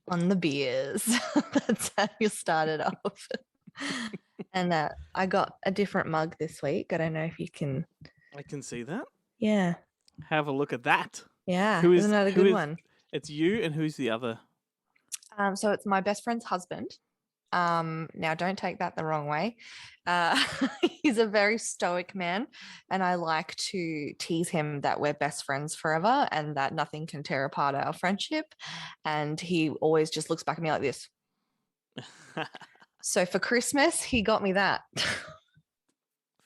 On the beers. That's how you started off. And I got a different mug this week. I don't know if you can. I can see that. Yeah. Have a look at that. Yeah. Who Isn't that a good one? It's you, and who's the other? So it's my best friend's husband. Now don't take that the wrong way. He's a very stoic man, and I like to tease him that we're best friends forever and that nothing can tear apart our friendship. And he always just looks back at me like this. So for Christmas, he got me that.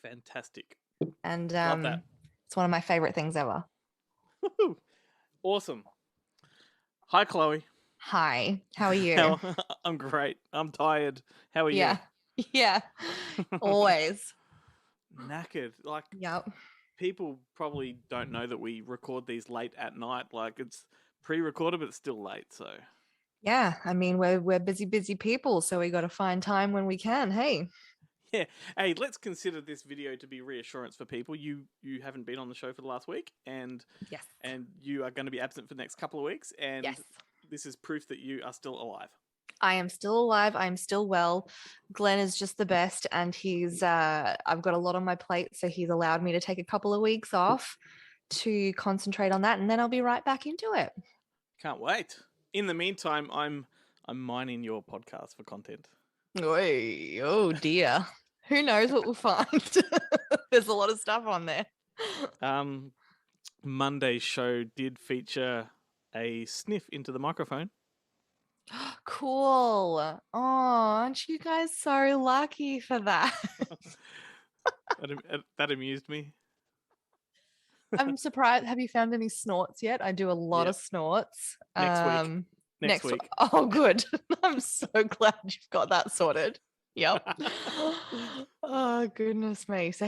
Fantastic. And Love that. it's one of my favorite things ever. Awesome. Hi, Chloe. Hi, how are you? I'm great. I'm tired. How are you? Yeah. Always. Knackered. Like, yep. People probably don't know that we record these late at night. Like, it's pre-recorded, but it's still late. So. Yeah, I mean, we're busy people, so we got to find time when we can. Hey. Yeah. Hey, let's consider this video to be reassurance for people. You haven't been on the show for the last week, and yes, and you are going to be absent for the next couple of weeks, and yes, this is proof that you are still alive. I am still alive. I'm still well. Glenn is just the best, and he's I've got a lot on my plate, so he's allowed me to take a couple of weeks off to concentrate on that, and then I'll be right back into it. Can't wait. In the meantime, I'm mining your podcast for content. Oy, oh dear. Who knows what we'll find? There's a lot of stuff on there. Monday's show did feature a sniff into the microphone. Cool. Oh, aren't you guys so lucky for that? That amused me. I'm surprised. Have you found any snorts yet? I do a lot of snorts. Next week. Oh, good. I'm so glad you've got that sorted. Yep. Oh, goodness me. So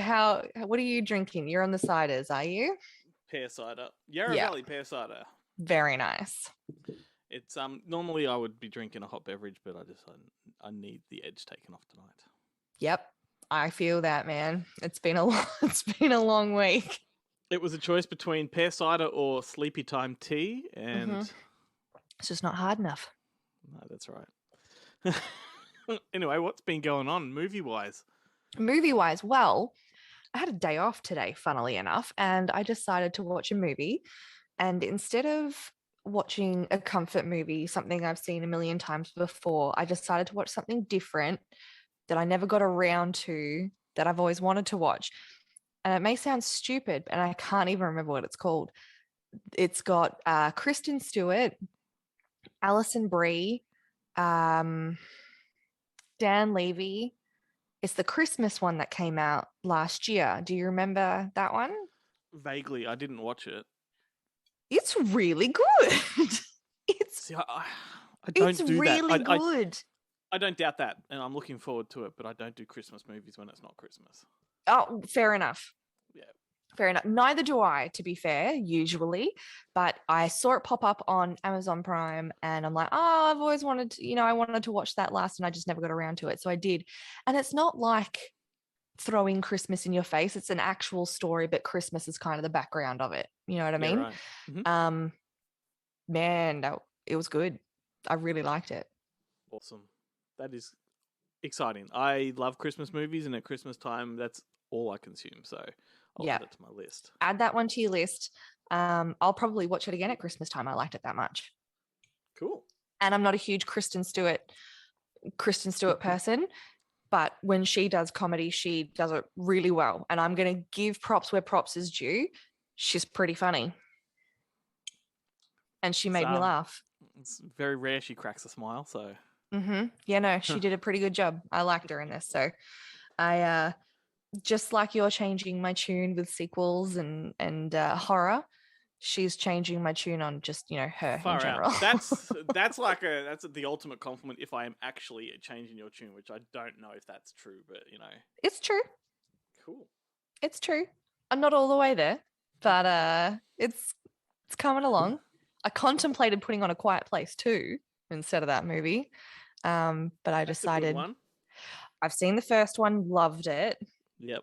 what are you drinking? You're on the ciders, are you? Pear cider. Yarra Valley pear cider. Very nice. It's normally I would be drinking a hot beverage, but I need the edge taken off tonight. Yep. I feel that, man. It's been a long week. It was a choice between pear cider or sleepy time tea, and it's just not hard enough. No, that's right. Anyway, what's been going on movie-wise? Movie-wise, well, I had a day off today, funnily enough, and I decided to watch a movie. And instead of watching a comfort movie, something I've seen a million times before, I decided to watch something different that I never got around to, that I've always wanted to watch. And it may sound stupid, and I can't even remember what it's called. It's got Kristen Stewart, Alison Brie, Dan Levy. It's the Christmas one that came out last year. Do you remember that one? Vaguely. I didn't watch it. It's really good. I don't do really that. Good. I don't doubt that, and I'm looking forward to it, but I don't do Christmas movies when it's not Christmas. Oh, fair enough. Yeah. Fair enough. Neither do I, to be fair, usually. But I saw it pop up on Amazon Prime, and I'm like, oh, I've always wanted to, I wanted to watch that last, and I just never got around to it. So I did. And it's not like throwing Christmas in your face. It's an actual story, but Christmas is kind of the background of it. You know what I mean? Right. Mm-hmm. Man, it was good. I really liked it. Awesome. That is exciting. I love Christmas movies, and at Christmas time, that's all I consume. So I'll add it to my list. Add that one to your list. I'll probably watch it again at Christmas time. I liked it that much. Cool. And I'm not a huge Kristen Stewart person, but when she does comedy, she does it really well. And I'm going to give props where props is due. She's pretty funny. And she made me laugh. It's very rare she cracks a smile, so. Yeah, no, she did a pretty good job. I liked her in this. So I, just like you're changing my tune with sequels and horror, she's changing my tune on just, her Far in general. Out. That's the ultimate compliment if I am actually changing your tune, which I don't know if that's true, but It's true. Cool. It's true. I'm not all the way there, but it's coming along. I contemplated putting on A Quiet Place 2 instead of that movie. But I decided I've seen the first one, loved it. Yep.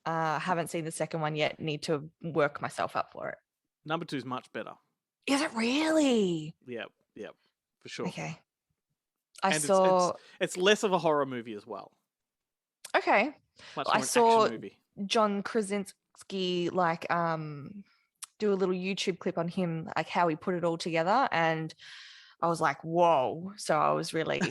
Haven't seen the second one yet. Need to work myself up for it. Number 2 is much better. Is it really? Yep, for sure. Okay. I And saw. it's less of a horror movie as well. Okay. Much I more an saw action movie. John Krasinski do a little YouTube clip on him, like how he put it all together, and I was like, whoa. So I was really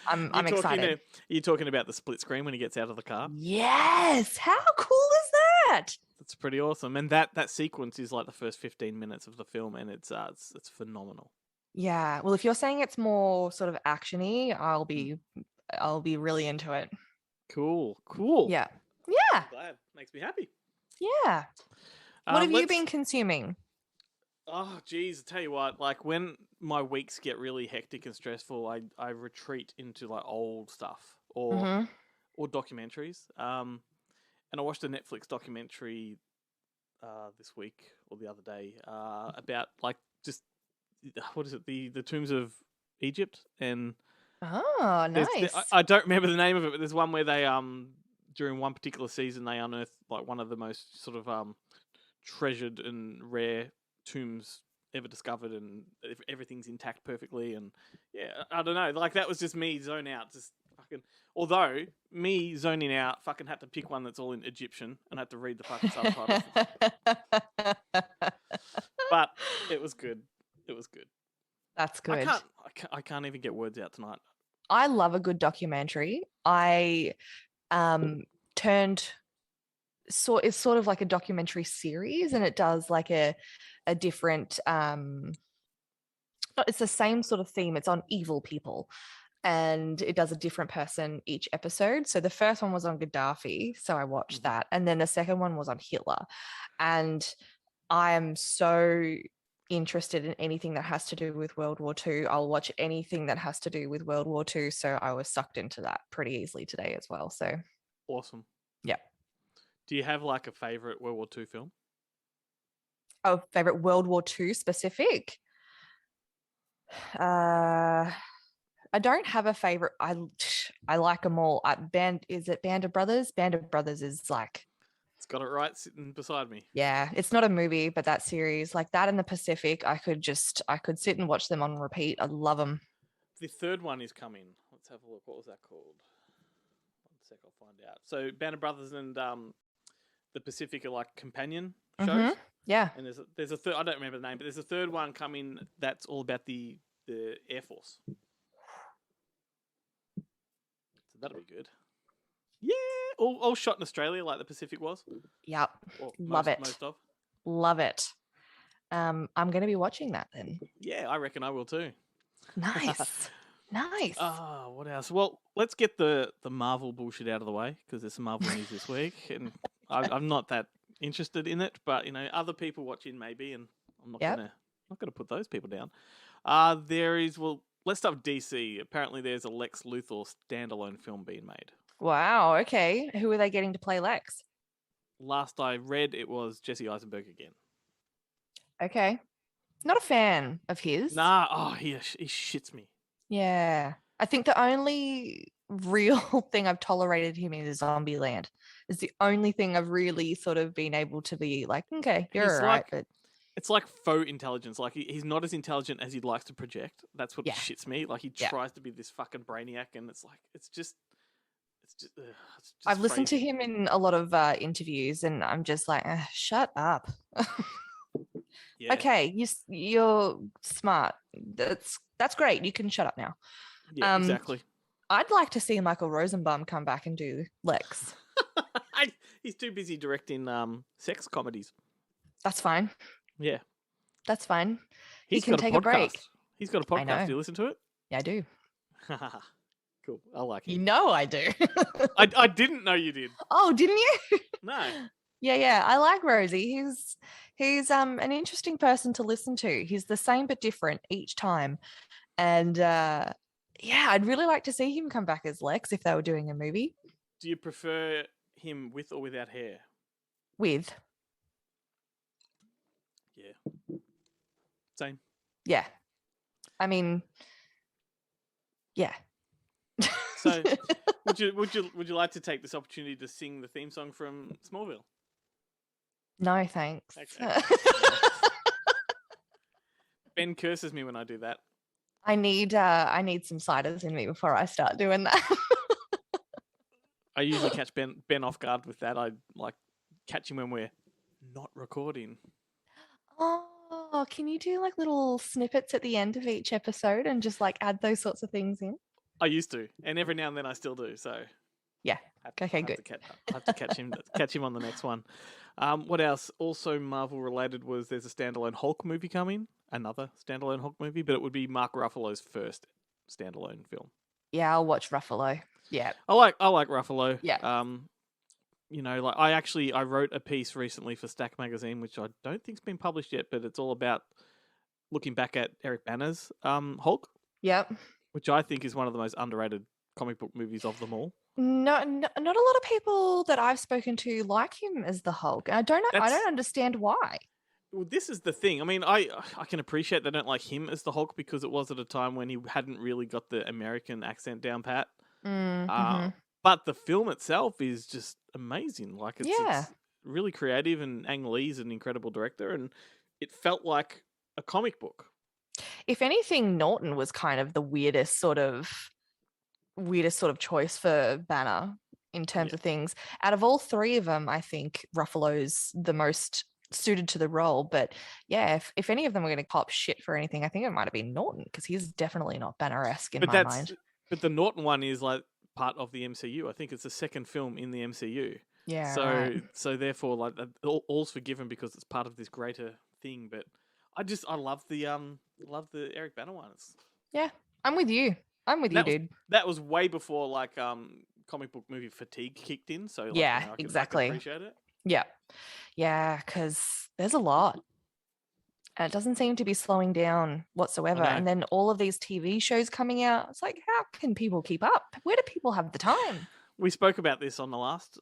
I'm excited. You're talking about the split screen when he gets out of the car? Yes. How cool is that? It's pretty awesome. And that sequence is like the first 15 minutes of the film, and it's phenomenal. Yeah. Well, if you're saying it's more sort of actiony, I'll be really into it. Cool. Yeah. Yeah. Glad. Makes me happy. Yeah. What have you been consuming? Oh, geez, I tell you what, like when my weeks get really hectic and stressful, I retreat into like old stuff or documentaries. And I watched a Netflix documentary this week or the other day about like just what is it, the tombs of Egypt. And oh, nice. I don't remember the name of it, but there's one where they during one particular season they unearthed like one of the most sort of treasured and rare tombs ever discovered, and everything's intact perfectly. And yeah, I don't know, like that was just me zone out, just fucking. Although me zoning out, fucking had to pick one that's all in Egyptian and had to read the fucking subtitles. But it was good. It was good. That's good. I can't even get words out tonight. I love a good documentary. I it's sort of like a documentary series, and it does like a different it's the same sort of theme. It's on evil people, and it does a different person each episode. So the first one was on Gaddafi, so I watched that, and then the second one was on Hitler. And I am so interested in anything that has to do with World War II. I'll watch anything that has to do with World War II. So I was sucked into that pretty easily today as well. So awesome. Yeah. Do you have like a favorite World War II film? Oh, favorite World War II specific? I don't have a favorite. I like them all. Is it Band of Brothers? Band of Brothers is like, it's got it right sitting beside me. Yeah, it's not a movie, but that series, like that in the Pacific, I could sit and watch them on repeat. I love them. The third one is coming. Let's have a look. What was that called? 1 sec, I'll find out. So Band of Brothers and the Pacific are like companion shows. Yeah. And there's a third. I don't remember the name, but there's a third one coming that's all about the Air Force. So that'll be good. Yeah, all shot in Australia, like the Pacific was. Yep, love it. Most of. Love it. I'm going to be watching that then. Yeah, I reckon I will too. Nice, nice. Oh, what else? Well, let's get the Marvel bullshit out of the way, because there's some Marvel news this week, and I'm not that interested in it. But you know, other people watching maybe, and I'm not gonna put those people down. Let's start with DC. Apparently, there's a Lex Luthor standalone film being made. Wow. Okay. Who are they getting to play Lex? Last I read, it was Jesse Eisenberg again. Okay. Not a fan of his. Nah. Oh, he shits me. Yeah. I think the only real thing I've tolerated him in is Zombieland. It's the only thing I've really sort of been able to be like, okay, you're all right. But it's like faux intelligence. Like he's not as intelligent as he likes to project. That's what shits me. Like he tries to be this fucking brainiac, and it's like it's just I've listened to him in a lot of interviews, and I'm just like, shut up. Yeah. Okay, you're smart. That's great. You can shut up now. Yeah, exactly. I'd like to see Michael Rosenbaum come back and do Lex. He's too busy directing sex comedies. That's fine. Yeah. That's fine. He can take a break. He's got a podcast. Do you listen to it? Yeah, I do. Cool. I like it. You know I do. I didn't know you did. Oh, didn't you? No. Yeah. I like Rosie. He's an interesting person to listen to. He's the same but different each time. And I'd really like to see him come back as Lex if they were doing a movie. Do you prefer him with or without hair? With. Yeah. Same. Yeah. I mean, yeah. So, would you like to take this opportunity to sing the theme song from Smallville? No, thanks. Okay. Ben curses me when I do that. I need some ciders in me before I start doing that. I usually catch Ben off guard with that. I like catch him when we're not recording. Oh, can you do like little snippets at the end of each episode and just like add those sorts of things in? I used to, and every now and then I still do. So Yeah. Okay, good. I have to catch him on the next one. What else? Also Marvel related was there's a standalone Hulk movie coming. Another standalone Hulk movie, but it would be Mark Ruffalo's first standalone film. Yeah, I'll watch Ruffalo. Yeah. I like Ruffalo. Yeah. You know, like I wrote a piece recently for Stack Magazine, which I don't think's been published yet, but it's all about looking back at Eric Bana's Hulk, Yep. which I think is one of the most underrated comic book movies of them all. Not a lot of people that I've spoken to like him as the Hulk. And I don't understand why. Well, this is the thing. I mean, I can appreciate they don't like him as the Hulk because it was at a time when he hadn't really got the American accent down pat. But the film itself is just amazing. Like it's really creative, and Ang Lee's an incredible director, and it felt like a comic book. If anything, Norton was kind of the weirdest sort of choice for Banner in terms of things. Out of all three of them, I think Ruffalo's the most suited to the role. But yeah, if any of them were going to cop shit for anything, I think it might have been Norton, because he's definitely not Banner-esque in my mind. But the Norton one is like part of the MCU. I think it's the second film in the MCU. Yeah. So right. so therefore, like all's forgiven because it's part of this greater thing. But I love the Eric Bana ones. Yeah, I'm with you. Dude. That was way before like comic book movie fatigue kicked in. So like, yeah, exactly. I can appreciate it. Yeah, because there's a lot. And it doesn't seem to be slowing down whatsoever. And then all of these TV shows coming out. It's like, how can people keep up? Where do people have the time? We spoke about this on the last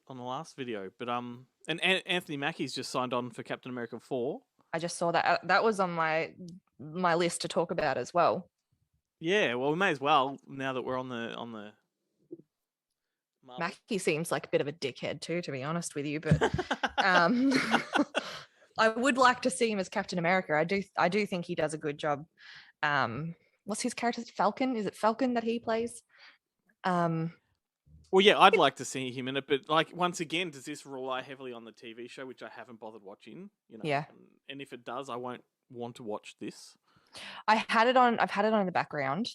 video, but and Anthony Mackie's just signed on for Captain America 4. I just saw that. That was on my list to talk about as well. Yeah, well, we may as well now that we're on the Marvel. Mackie seems like a bit of a dickhead too, to be honest with you, but I would like to see him as Captain America. I do think he does a good job. What's his character? Falcon? Is it Falcon that he plays? Well, yeah, I'd like to see him in it, but like once again, does this rely heavily on the TV show, which I haven't bothered watching? You know, yeah. And if it does, I won't want to watch this. I've had it on in the background,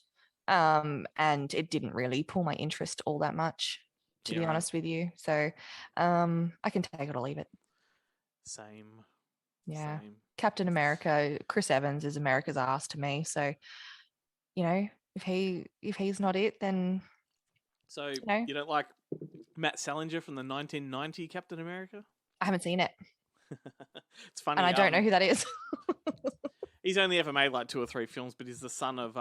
and it didn't really pull my interest all that much, to be honest with you. So, I can take it or leave it. Same. Yeah. Same. Captain America, Chris Evans is America's ass to me. So, you know, if he's not it, then. So you don't like Matt Salinger from the 1990 Captain America? I haven't seen it. It's funny. And I don't know who that is. He's only ever made like 2 or 3 films, but he's the son of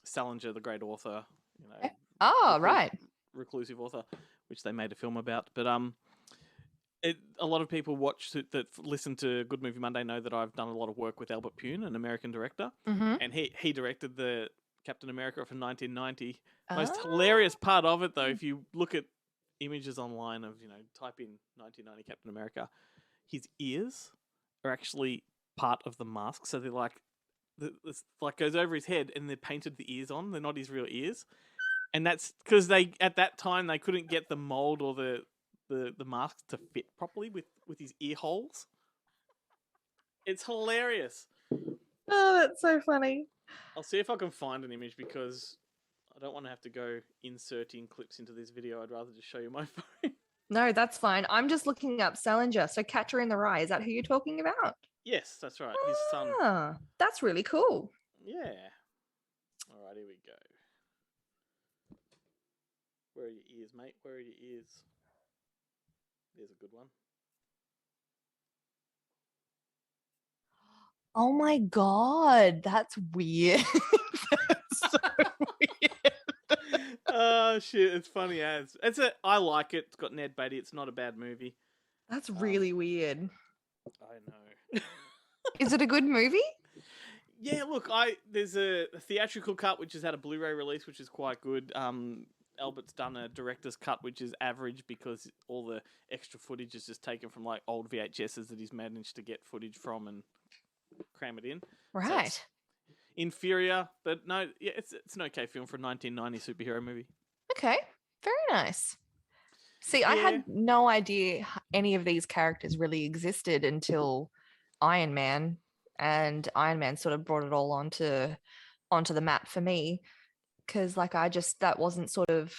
Salinger, the great author. You know. Oh, right. Reclusive author, which they made a film about. But a lot of people that listen to Good Movie Monday know that I've done a lot of work with Albert Pune, an American director, and he directed the Captain America from 1990. Most hilarious part of it, though, if you look at images online of, type in 1990 Captain America, his ears are actually part of the mask. So they're like, this like goes over his head and they're painted the ears on. They're not his real ears. And that's because at that time, they couldn't get the mold or the mask to fit properly with his ear holes. It's hilarious. Oh, that's so funny. I'll see if I can find an image because I don't want to have to go inserting clips into this video. I'd rather just show you my phone. No, that's fine. I'm just looking up Salinger. So Catcher in the Rye, is that who you're talking about? Yes, that's right. His son. That's really cool. Yeah. All right, here we go. Where are your ears, mate? Where are your ears? There's a good one. Oh my God, that's weird. That's so weird. Oh shit, it's funny as. I like it. It's got Ned Beatty. It's not a bad movie. That's really weird. I know. Is it a good movie? Yeah, look, there's a theatrical cut which has had a Blu-ray release, which is quite good. Albert's done a director's cut, which is average because all the extra footage is just taken from like old VHSs that he's managed to get footage from and cram it in. Right. inferior, but no, yeah, it's an okay film for a 1990 superhero movie. Okay, very nice. See, I Yeah, had no idea any of these characters really existed until Iron Man, and Iron Man sort of brought it all onto the map for me because like that wasn't sort of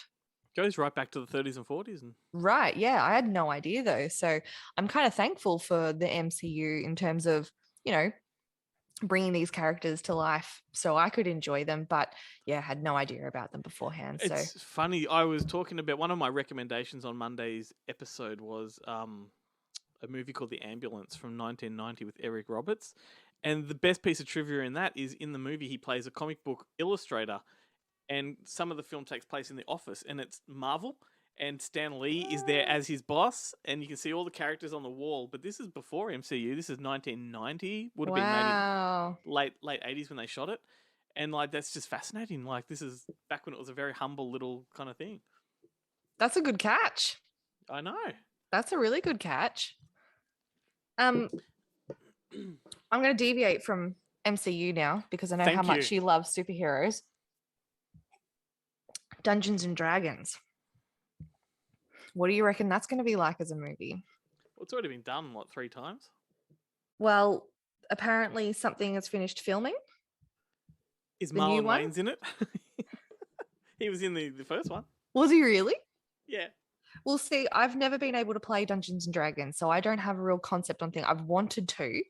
goes right back to the 30s and 40s, and right. Yeah, I had no idea though. So I'm kind of thankful for the MCU in terms of, you know, bringing these characters to life so I could enjoy them. But yeah, I had no idea about them beforehand. So it's funny. I was talking about one of my recommendations on Monday's episode was a movie called The Ambulance from 1990 with Eric Roberts. And the best piece of trivia in that is in the movie, he plays a comic book illustrator. And some of the film takes place in the office, and it's Marvel. And Stan Lee is there as his boss, and you can see all the characters on the wall. But this is before MCU. This is 1990. Would have been maybe late 80s when they shot it. And like that's just fascinating. Like this is back when it was a very humble little kind of thing. That's a good catch. I know. That's a really good catch. I'm going to deviate from MCU now because I know how much you love superheroes. Dungeons and Dragons. What do you reckon that's going to be like as a movie? Well, it's already been done, 3 times? Well, apparently something has finished filming. Is Marlon Wayans in it? He was in the first one. Was he really? Yeah. Well, see, I've never been able to play Dungeons and Dragons, so I don't have a real concept on things. I've wanted to,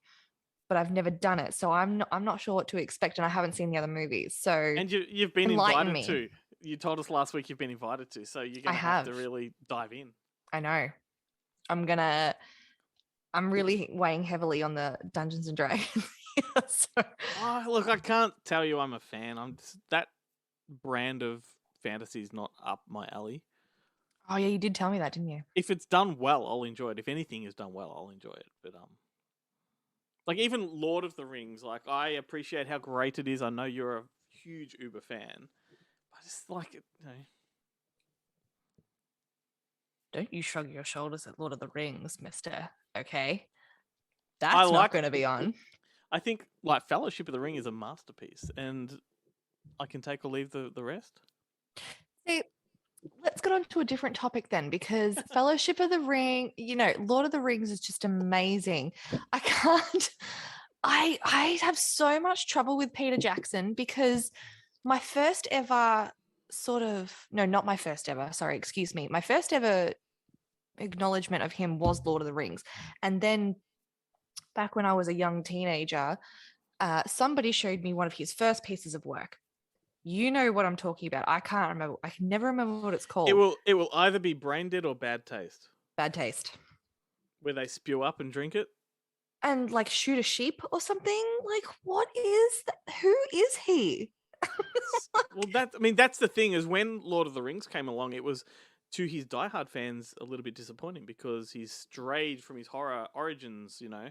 but I've never done it, so I'm not sure what to expect, and I haven't seen the other movies. So and you've been invited to. You told us last week you've been invited to, so you're going to have to really dive in. I know. I'm really weighing heavily on the Dungeons and Dragons. So. Oh, look, I can't tell you I'm a fan. That brand of fantasy is not up my alley. Oh yeah, you did tell me that, didn't you? If it's done well, I'll enjoy it. If anything is done well, I'll enjoy it. But like even Lord of the Rings, like I appreciate how great it is. I know you're a huge Uber fan. I just like it, you know. Don't you shrug your shoulders at Lord of the Rings, mister. Okay. That's not going to be on. I think like Fellowship of the Ring is a masterpiece, and I can take or leave the rest. See, let's get on to a different topic then, because Fellowship of the Ring, you know, Lord of the Rings is just amazing. I have so much trouble with Peter Jackson because my first ever my first ever acknowledgement of him was Lord of the Rings. And then back when I was a young teenager, somebody showed me one of his first pieces of work. You know what I'm talking about. I can't remember. I can never remember what it's called. It will either be Brain Dead or Bad Taste. Bad Taste. Where they spew up and drink it? And like shoot a sheep or something? Like what is that? Who is he? Well, that's the thing is when Lord of the Rings came along, it was to his diehard fans a little bit disappointing because he's strayed from his horror origins, you know,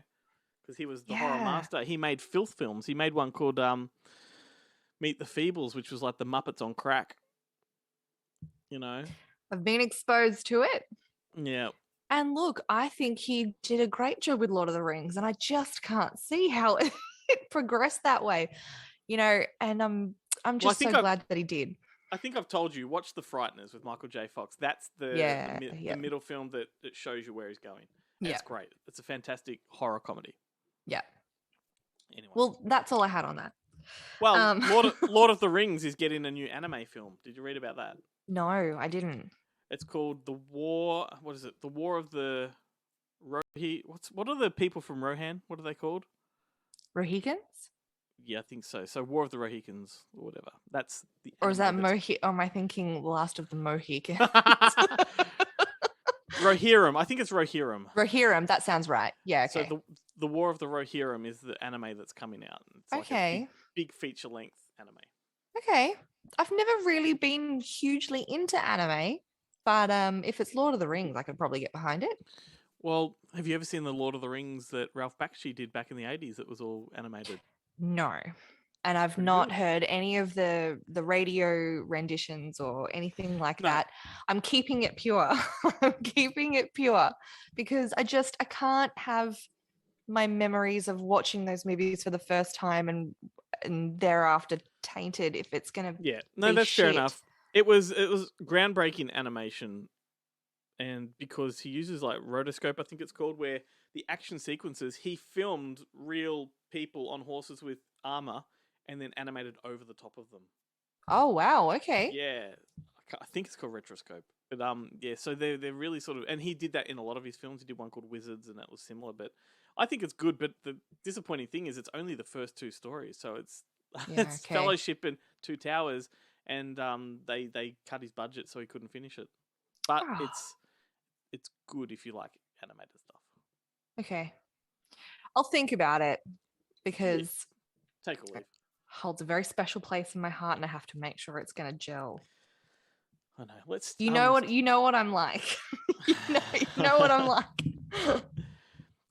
because he was the horror master. He made filth films. He made one called Meet the Feebles, which was like the Muppets on crack, you know. I've been exposed to it. Yeah. And look, I think he did a great job with Lord of the Rings, and I just can't see how it progressed that way, you know, and I'm just so glad that he did. I think I've told you, watch The Frighteners with Michael J. Fox. That's the middle film that shows you where he's going. It's great. It's a fantastic horror comedy. Yeah. Anyway. Well, that's all I had on that. Well, Lord of the Rings is getting a new anime film. Did you read about that? No, I didn't. It's called The War. What is it? The War of the What are the people from Rohan? What are they called? Rohingans? Yeah, I think so. So War of the Rohingans or whatever. That's the. Or is that am I thinking Last of the Mohicans? Rohirrim. I think it's Rohirrim. Rohirrim. That sounds right. Yeah. Okay. So the War of the Rohirrim is the anime that's coming out. It's like a big feature length anime. Okay. I've never really been hugely into anime, but if it's Lord of the Rings, I could probably get behind it. Well, have you ever seen the Lord of the Rings that Ralph Bakshi did back in the 80s? It was all animated. No. And I've not heard any of the radio renditions or anything like that. I'm keeping it pure. I'm keeping it pure because I can't have my memories of watching those movies for the first time and and thereafter tainted if it's going to Yeah, no, be that's fair shit. enough. It was groundbreaking animation, and because he uses like rotoscope, I think it's called, where the action sequences he filmed real people on horses with armor and then animated over the top of them. Oh, wow. Okay. Yeah, I think it's called rotoscope. But yeah, so they're really sort of, and he did that in a lot of his films. He did one called Wizards, and that was similar. But I think it's good. But the disappointing thing is, it's only the first two stories. So it's Yeah, it's okay. Fellowship and Two Towers, and they cut his budget, so he couldn't finish it. But Oh, it's good if you like animated stuff. okay. I'll think about it Yeah, because take a it leave. holds a very special place in my heart, and I have to make sure it's going to gel. I know. Let's. You know what I'm like. you know what I'm like.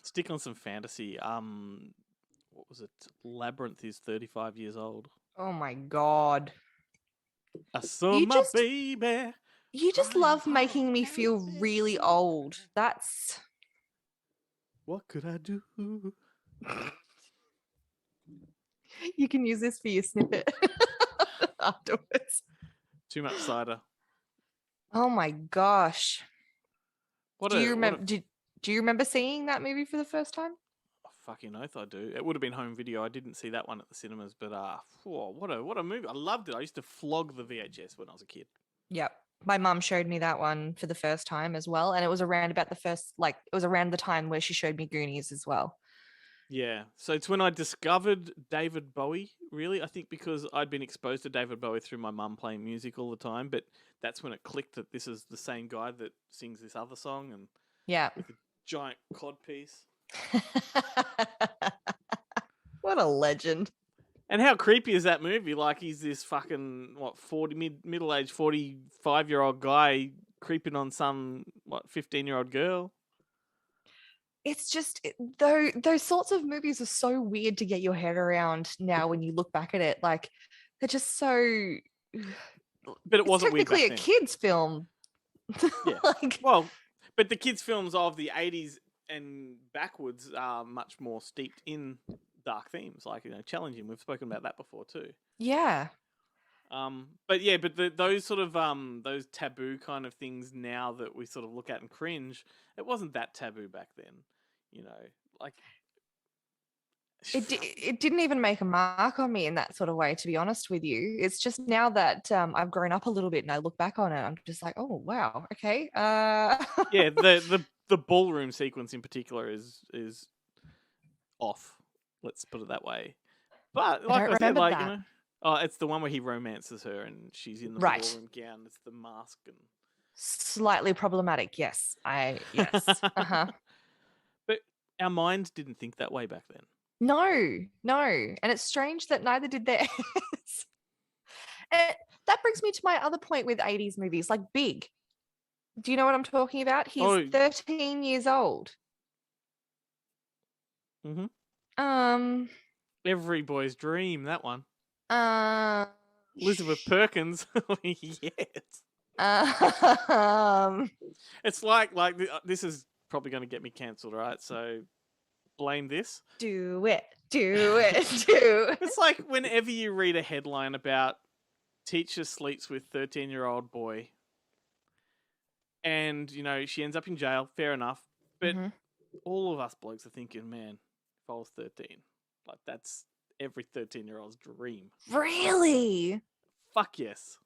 Stick on some fantasy. What was it? Labyrinth is 35 years old. Oh my god. I saw You my just baby. you just crying love on making me the feel really bed. old. That's What could I do? you can use this for your snippet afterwards. Too much cider. Oh my gosh. What Do you a remember do you remember seeing that movie for the first time? fucking oath I do. It would have been home video. I didn't see that one at the cinemas, but what a movie. I loved it. I used to flog the VHS when I was a kid. Yep. My mum showed me that one for the first time as well. And it was around about it was around the time where she showed me Goonies as well. Yeah. So it's when I discovered David Bowie, really. I think because I'd been exposed to David Bowie through my mum playing music all the time, but that's when it clicked that this is the same guy that sings this other song and Yeah. with a giant cod piece. What a legend. And how creepy is that movie? Like, he's this fucking, middle-aged 45-year-old guy creeping on some, 15-year-old girl? It's just though those sorts of movies are so weird to get your head around now when you look back at it. Like they're just so But it it's wasn't weird technically back a then. kid's film. Yeah. Like, Well, but the kids' films of the 80s and backwards are much more steeped in dark themes, like, challenging. We've spoken about that before too. yeah. But yeah, but those sort of those taboo kind of things now that we sort of look at and cringe, it wasn't that taboo back then, like It didn't even make a mark on me in that sort of way, to be honest with you. It's just now that I've grown up a little bit and I look back on it, I'm just like, oh wow, okay. yeah, the ballroom sequence in particular is off. Let's put it that way. But I like don't I said, remember that. oh, it's the one where he romances her and she's in the Right. ballroom gown. It's the mask and Slightly problematic, yes. Yes. Uh-huh. But our minds didn't think that way back then. No. And it's strange that neither did theirs. And that brings me to my other point with 80s movies, like Big. Do you know what I'm talking about? He's 13 years old. Mm-hmm. Um, Every boy's dream, that one. uh, Elizabeth Perkins. Yes. It's like this is probably going to get me cancelled, right? So blame this. Do it. It's like whenever you read a headline about teacher sleeps with 13-year-old boy and, she ends up in jail, fair enough. But all of us blokes are thinking, man, if I was 13, like that's every 13-year-old's dream. Really? Fuck yes.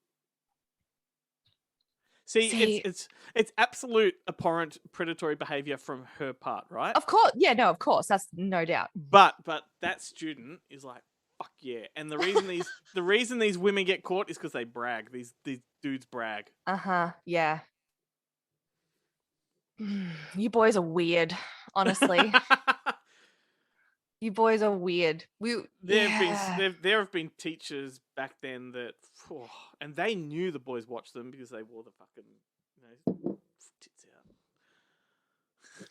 See, it's absolute abhorrent predatory behavior from her part, right? Of course. Yeah, no, of course. That's no doubt. But that student is like, fuck yeah. And the reason these women get caught is because they brag. These dudes brag. Uh-huh. Yeah. You boys are weird, honestly. You boys are weird. There have been teachers back then that, and they knew the boys watched them because they wore the fucking, tits out.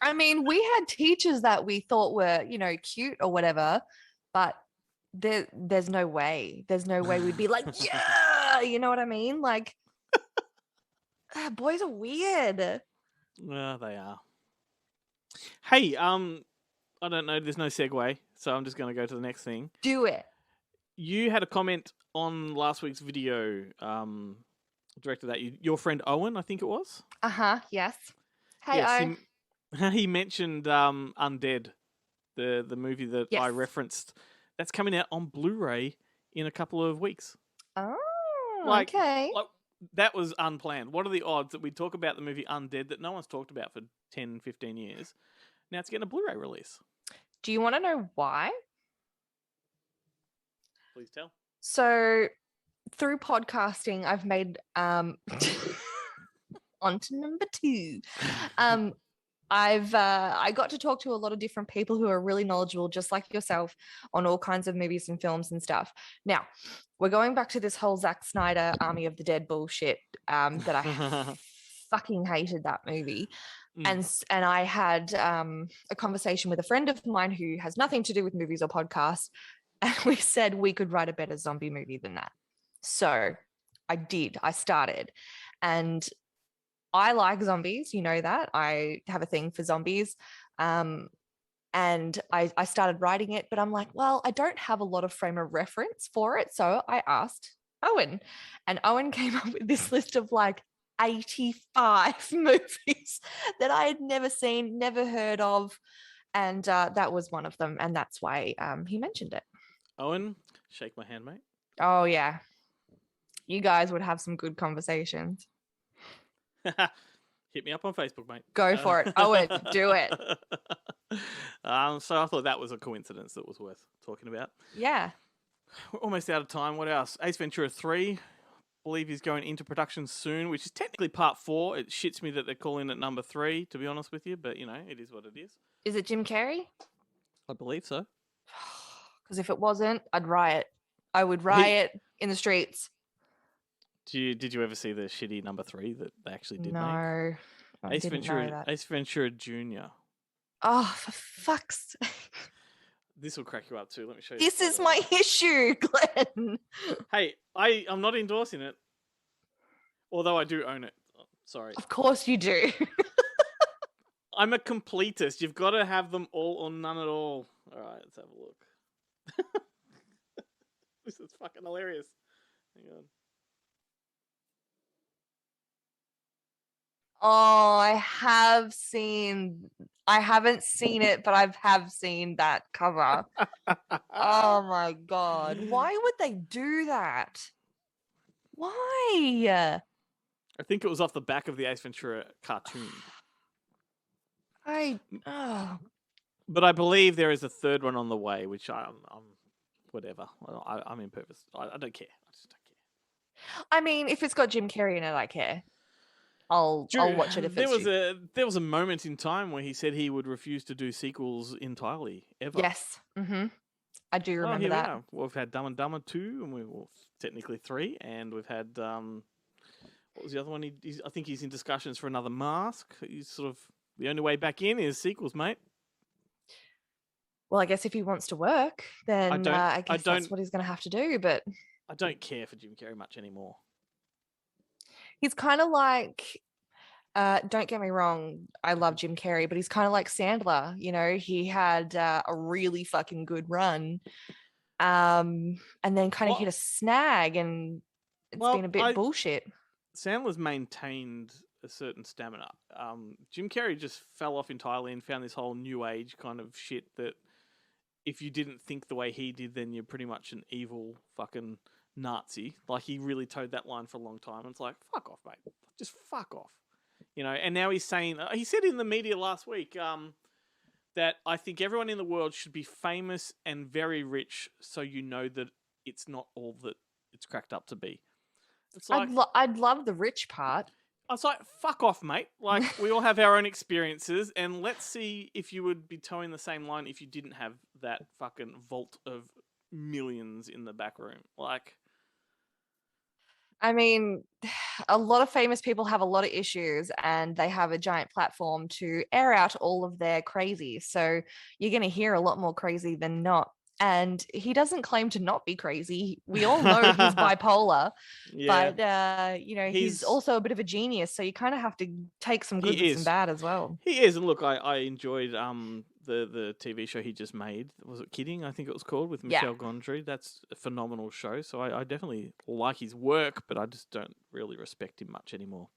I mean, we had teachers that we thought were, cute or whatever, but there's no way. There's no way we'd be like, yeah, you know what I mean? Like, boys are weird. Well, they are. Hey, I don't know. There's no segue, so I'm just going to go to the next thing. Do it. You had a comment on last week's video, directed at you. Your friend Owen, I think it was. Yes. Hey, Yes, he mentioned Undead, the movie that I Yes. referenced. That's coming out on Blu-ray in a couple of weeks. Oh, Okay. okay. That was unplanned. What are the odds that we talk about the movie Undead that no one's talked about for 10, 15 years? Now it's getting a Blu-ray release. Do you want to know why? Please tell. So, through podcasting, I've made on to number 2. I got to talk to a lot of different people who are really knowledgeable, just like yourself, on all kinds of movies and films and stuff. Now, we're going back to this whole Zack Snyder Army of the Dead bullshit that I fucking hated that movie. And I had a conversation with a friend of mine who has nothing to do with movies or podcasts, and we said we could write a better zombie movie than that. So I did. I started, and I like zombies. You know that. I have a thing for zombies. And I started writing it, but I'm like, well, I don't have a lot of frame of reference for it. So I asked Owen, and Owen came up with this list of like 85 movies that I had never seen, never heard of. And that was one of them. And that's why he mentioned it. Owen, shake my hand, mate. Oh, yeah. You guys would have some good conversations. Hit me up on Facebook, mate. Go for it. Owen, do it. So I thought that was a coincidence that was worth talking about. Yeah. We're almost out of time. What else? Ace Ventura 3. Believe he's going into production soon, which is technically part 4. It shits me that they're calling it number 3, to be honest with you, but, you know, it is what it is. Is it Jim Carrey? I believe so. Because if it wasn't, I'd riot. I would riot in the streets. Did you ever see the shitty number 3 that they actually did make? No. Ace Ventura Jr. Oh, for fuck's sake. This will crack you up too. Let me show you. This is my issue, Glenn. Hey, I'm not endorsing it. Although I do own it. Oh, sorry. Of course you do. I'm a completist. You've got to have them all or none at all. All right, let's have a look. This is fucking hilarious. Hang on. Oh, I haven't seen it, but I have seen that cover. Oh my God. Why would they do that? Why? I think it was off the back of the Ace Ventura cartoon. But I believe there is a third one on the way, which I'm whatever. I'm in purpose. I don't care. I just don't care. I mean, if it's got Jim Carrey in it, I care. I'll watch it if there was a moment in time where he said he would refuse to do sequels entirely ever. Yes. Mm-hmm. I do remember that. We've had Dumb and Dumber 2, and we've technically 3, and we've had what was the other one? I think he's in discussions for another Mask. He's sort of the only way back in is sequels, mate. Well, I guess if he wants to work, then I guess that's what he's going to have to do. But I don't care for Jim Carrey much anymore. He's kind of like, don't get me wrong, I love Jim Carrey, but he's kind of like Sandler. You know, he had a really fucking good run, and then kind of hit a snag, and it's been a bit bullshit. Sandler's maintained a certain stamina. Jim Carrey just fell off entirely and found this whole new age kind of shit that if you didn't think the way he did, then you're pretty much an evil fucking Nazi. Like, he really towed that line for a long time. And it's like, fuck off, mate. Just fuck off. You know, and now he's saying, he said in the media last week that I think everyone in the world should be famous and very rich so you know that it's not all that it's cracked up to be. It's like, I'd love the rich part. I was like, fuck off, mate. Like, we all have our own experiences, and let's see if you would be towing the same line if you didn't have that fucking vault of millions in the back room. Like, I mean, a lot of famous people have a lot of issues, and they have a giant platform to air out all of their crazy. So you're going to hear a lot more crazy than not. And he doesn't claim to not be crazy. We all know he's bipolar, but you know, he's also a bit of a genius. So you kind of have to take some good and some bad as well. He is, and look, I enjoyed the TV show he just made. Was it Kidding? I think it was called, with Yeah. Michelle Gondry. That's a phenomenal show. So I definitely like his work, but I just don't really respect him much anymore.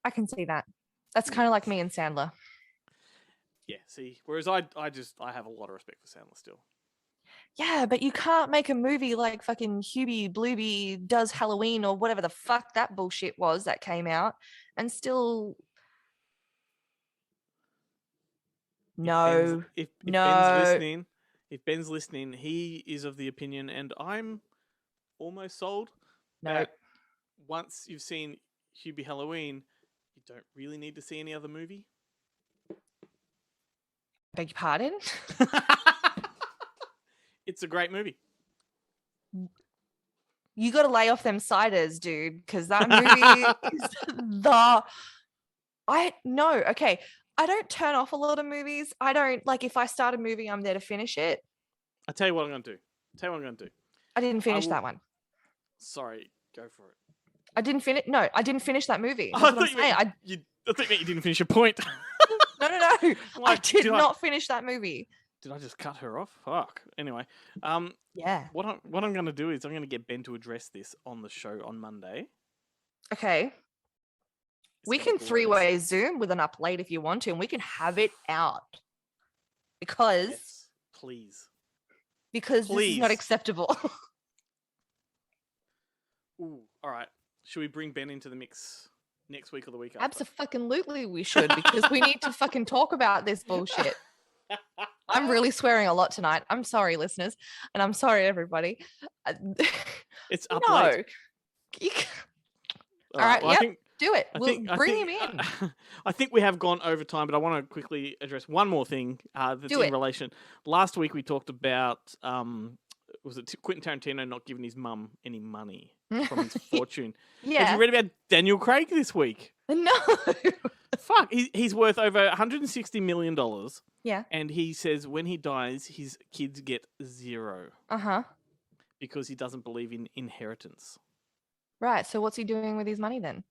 I can see that. That's kind of like me and Sandler. Yeah, see, whereas I have a lot of respect for Sandler still. Yeah, but you can't make a movie like fucking Hubie Bluebie Does Halloween or whatever the fuck that bullshit was that came out and still. No. If No. Ben's listening, he is of the opinion, and I'm almost sold, No. that once you've seen Hubie Halloween, you don't really need to see any other movie. Beg your pardon? It's a great movie. You got to lay off them ciders, dude, because that movie is the. Okay. I don't turn off a lot of movies. I don't, like, if I start a movie, I'm there to finish it. I'll tell you what I'm going to do. I didn't finish that one. Sorry, go for it. I didn't finish. No, I didn't finish that movie. That's I what I'm saying. I thought you meant you didn't finish your point. No. I did not finish that movie. Did I just cut her off? Fuck. Anyway, yeah. What I'm going to do is I'm going to get Ben to address this on the show on Monday. Okay. We can three-way Zoom with an up late if you want to, and we can have it out. Because... Yes, please. Because this is not acceptable. Ooh, all right. Should we bring Ben into the mix next week or the week after? Absolutely we should, because we need to fucking talk about this bullshit. I'm really swearing a lot tonight. I'm sorry, listeners. And I'm sorry, everybody. It's up late. All right, well, yep. Do it. We'll bring him in. I think we have gone over time, but I want to quickly address one more thing that's in relation. Last week we talked about, was it Quentin Tarantino not giving his mum any money from his fortune? Yeah. Have you read about Daniel Craig this week? No. Fuck, he's worth over $160 million. Yeah. And he says when he dies, his kids get zero. Uh-huh. Because he doesn't believe in inheritance. Right, so what's he doing with his money then?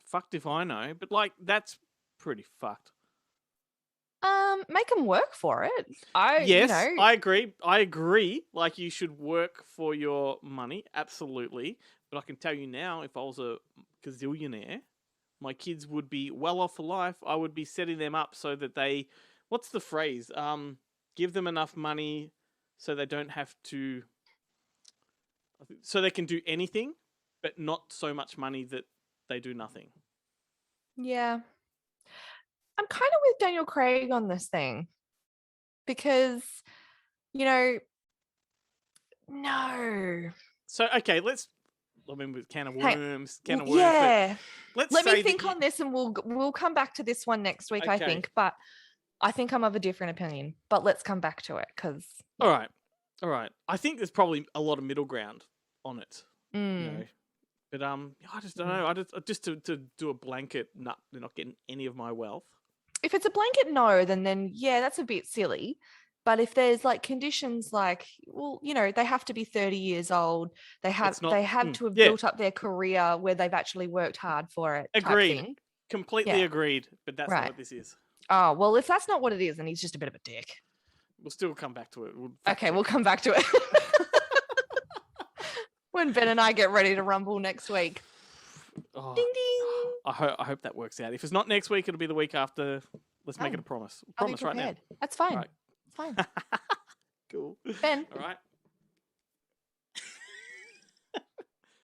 Fucked if I know, but like that's pretty fucked. Make him work for it. I agree. Like, you should work for your money, absolutely. But I can tell you now, if I was a gazillionaire, my kids would be well off for life. I would be setting them up so that they, what's the phrase? Give them enough money so they don't have to, so they can do anything, but not so much money that they do nothing. Yeah. I'm kind of with Daniel Craig on this thing because, no. So, okay, with can of worms. Yeah. Let me think on this and we'll come back to this one next week, okay. I think. But I think I'm of a different opinion. But let's come back to it because... All right. I think there's probably a lot of middle ground on it. But I just don't know. I just to do a blanket, they're not getting any of my wealth. If it's a blanket no, then yeah, that's a bit silly. But if there's like conditions like, well, they have to be 30 years old. They have to have built up their career where they've actually worked hard for it. Agreed. Completely agreed. But that's not what this is. Oh, well, if that's not what it is, then he's just a bit of a dick. We'll still come back to it. We'll come back to it. When Ben and I get ready to rumble next week. Oh, ding ding. I hope that works out. If it's not next week, it'll be the week after. Let's make it a promise. Promise right now. That's fine. Right. It's fine. Cool. Ben. All right.